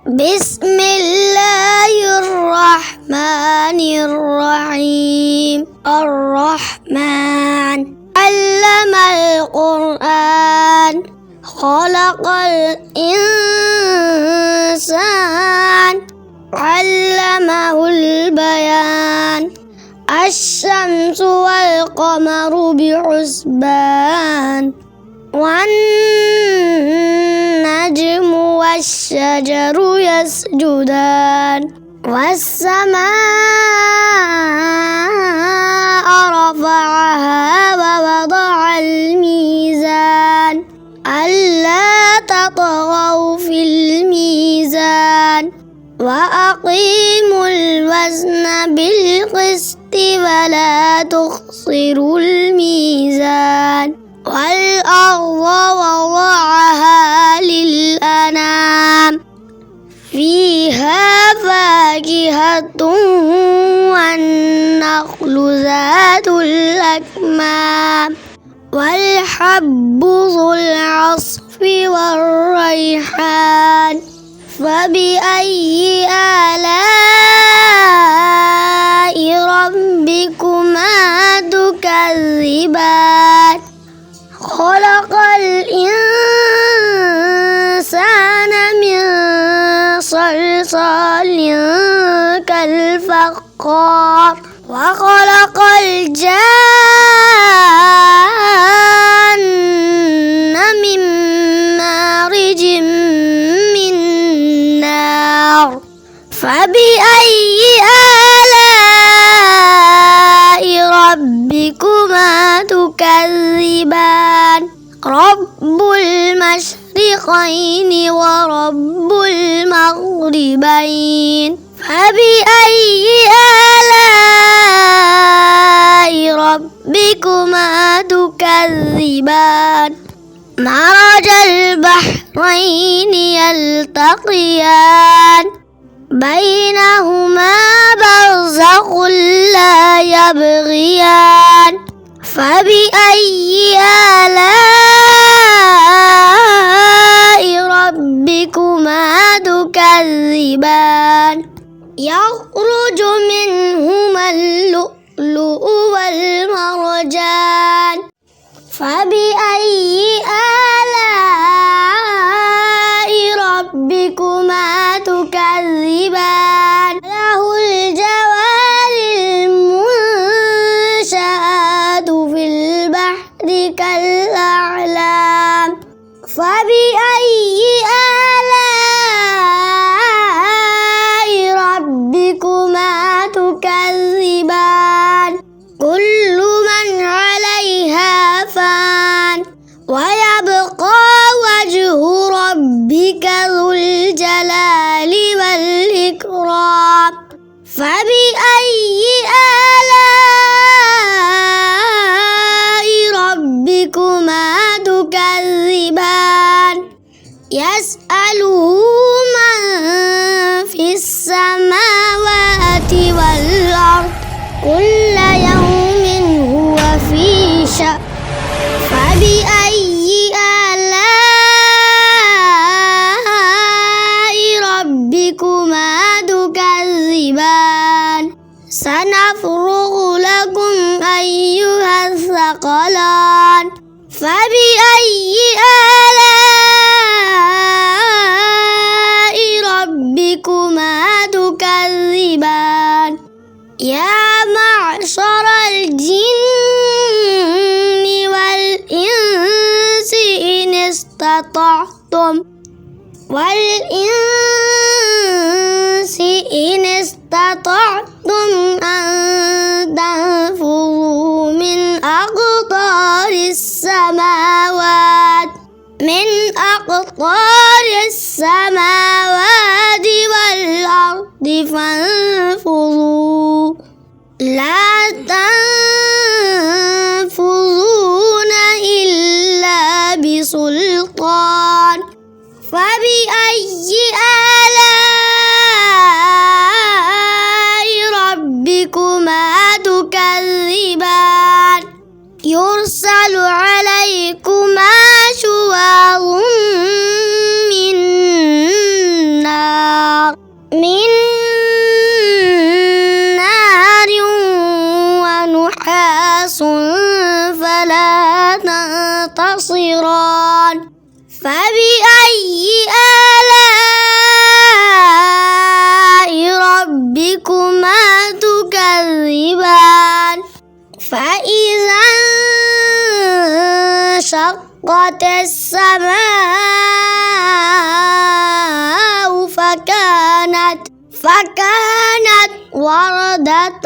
بسم الله الرحمن الرحيم. الرحمن علم القرآن خلق الإنسان علمه البيان. الشمس والقمر بحسبان والنجم والشجر يسجدان. والسماء رفعها ووضع الميزان ألا تطغوا في الميزان وأقيموا الوزن بالقسط ولا تخسروا الميزان. والأرض وضعها للأنام فيها فاكهة والنخل ذات الأكمام والحب ذو العصف والريحان. فبأي آلاء ربكما تكذبان؟ خلق الإنسان من صلصال كالفخار وخلق الجان من مارج من نار. فبأي آلاء ربكما تكذبان؟ رب المشرقين ورب المغربين. فبأي آلاء ربكما تكذبان؟ مرج البحرين يلتقيان بينهما برزخ لا يبغيان. فبأي آلاء ربكما تكذبان؟ يخرج منهما اللؤلؤ والمرجان. فبأي آلاء ربكما تكذبان؟ له الجوار المنشآت في البحر كالأعلام. فبأي آلاء ربكما تكذبان؟ كل من عليها فان ويبقى وجه ربك ذو الجلال والإكرام. فبأي آلاء ربكما تكذبان؟ يسأله من في السماوات والأرض كل يوم هو في شأن. فبأي آلاء ربكما تكذبان؟ سنفرغ لكم أيها الثقلان. فبأي آلاء ربكما تكذبان؟ يا معشر الجن والإنس إن استطعتم أن تنفذوا من أقطار السماوات والأرض فانفذوا لا تنفذون إلا بسلطان. فبأي آلاء ربكما تكذبان؟ يرسل عليكما شواظ من نار من نار ونحاس فلا تنتصران فبأي آلاء ربكما تكذبان فإذا انشقت السماء فكانت وردة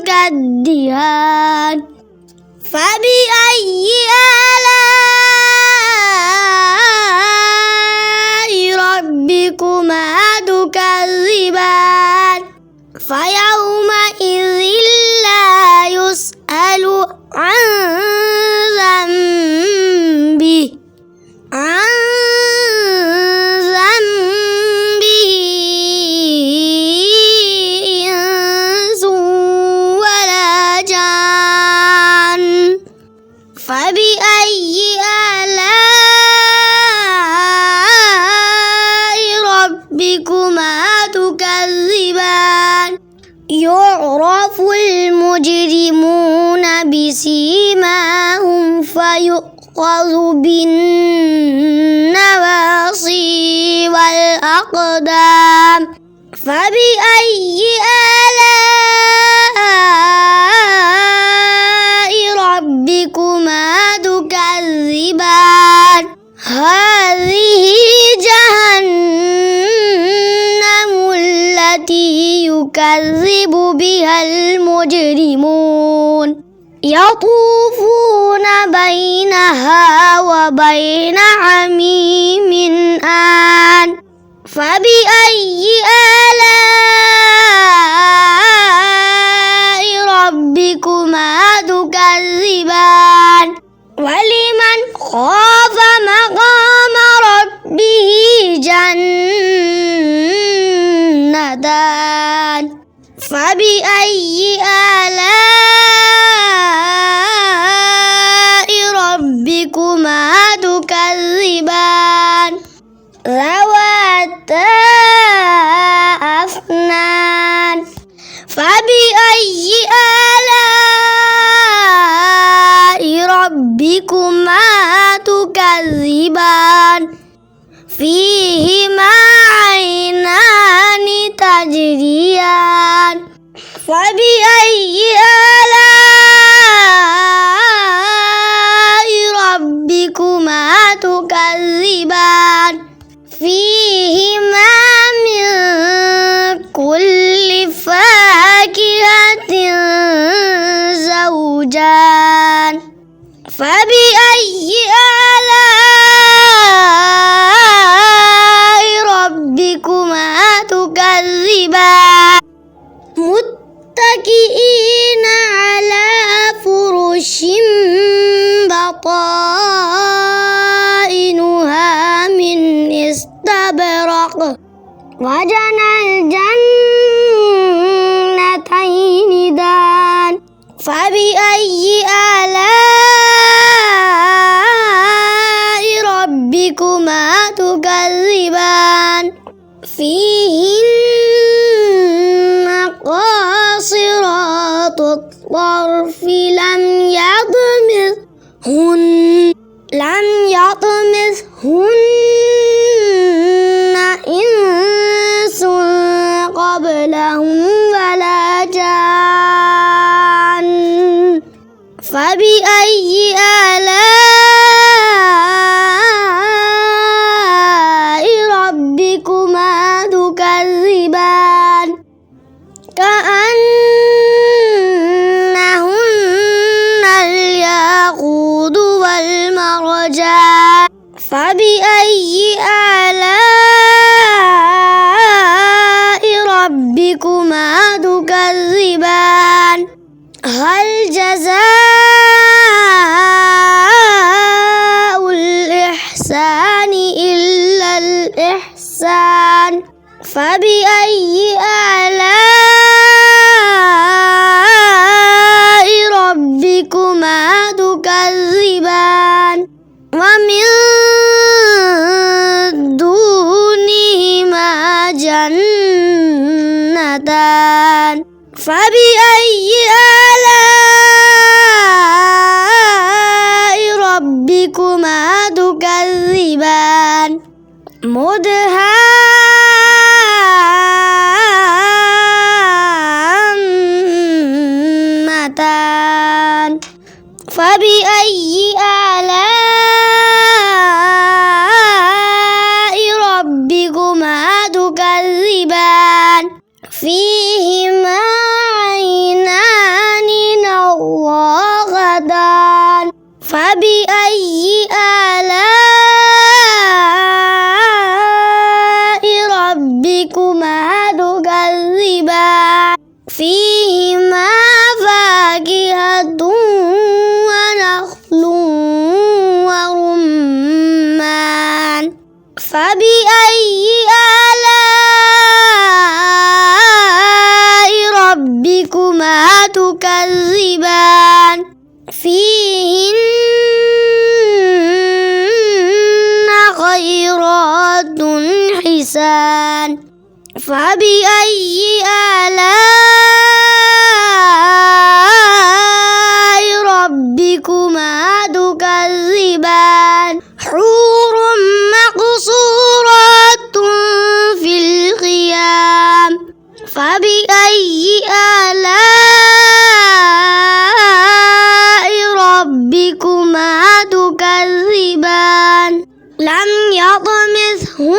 كالدهان فبأي آلاء ربكما تكذبان فيومئذ لا يسأل عن ذنبه إنس ولا جان فبأي آلاء ربكما تكذبان يعرف المجرمون بسيماهم فيؤخذ بالنواصي والأقدام فبأي آلاء ربكما تكذبان هذه جهنم التي يكذب بها المجرمون يطوفون بينها وبين حميم آن فبأي آلاء ربكما تكذبان ولمن خاف مقام ربه جنتان فبأي آلاء ربكما تكذبان ذواتا أفنان فبأي آلاء ربكما تكذبان فيهما عينان تجريان فبأي آلاء ربكما تكذبان فيهما من كل فاكهة زوجان فبأي آلاء ربكما تكذبان متكئين على فرش بطائنها من استبرق وجنى الجنتين دان فبأي آلاء ربكما تكذبان فيهن قاصرات الطرف لم يطمثهن إنس قبلهم ولا جان فبأي آلاء ربكما تكذبان كأنهن الياقوت والمرجان فبأي آلاء ربكما تكذبان هل جزاء الإحسان إلا الإحسان فبأي آلاء ربكما تكذبان ومن دونهما جنتان فبأي آلاء ربكما تكذبان مدهامتان فبأي آلاء ربكما تكذبان فيهما عينان نضاختان فبأي آلاء ربكما تكذبان فيهما فاكهة ونخل ورمان فبأي آلاء ربكما تكذبان فيهن خيرات حسان فبأي آلاء ربكما تكذبان حور مقصورات في الخيام فبأي آلاء ربكما تكذبان لم يطمثهن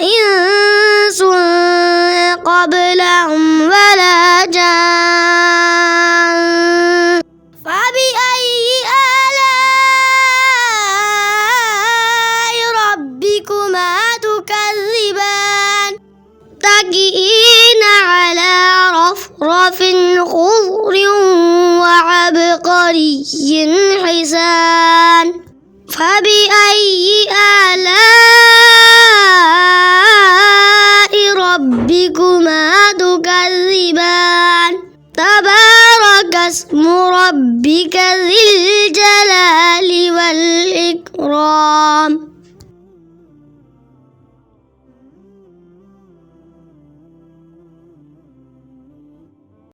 إنس قبلهم ولا جان فبأي آلاء ربكما تكذبان متكئين على رفرف خضر وعبقري حسان فبأي آلاء ربكما تكذبان تبارك اسم ربك ذي الجلال والإكرام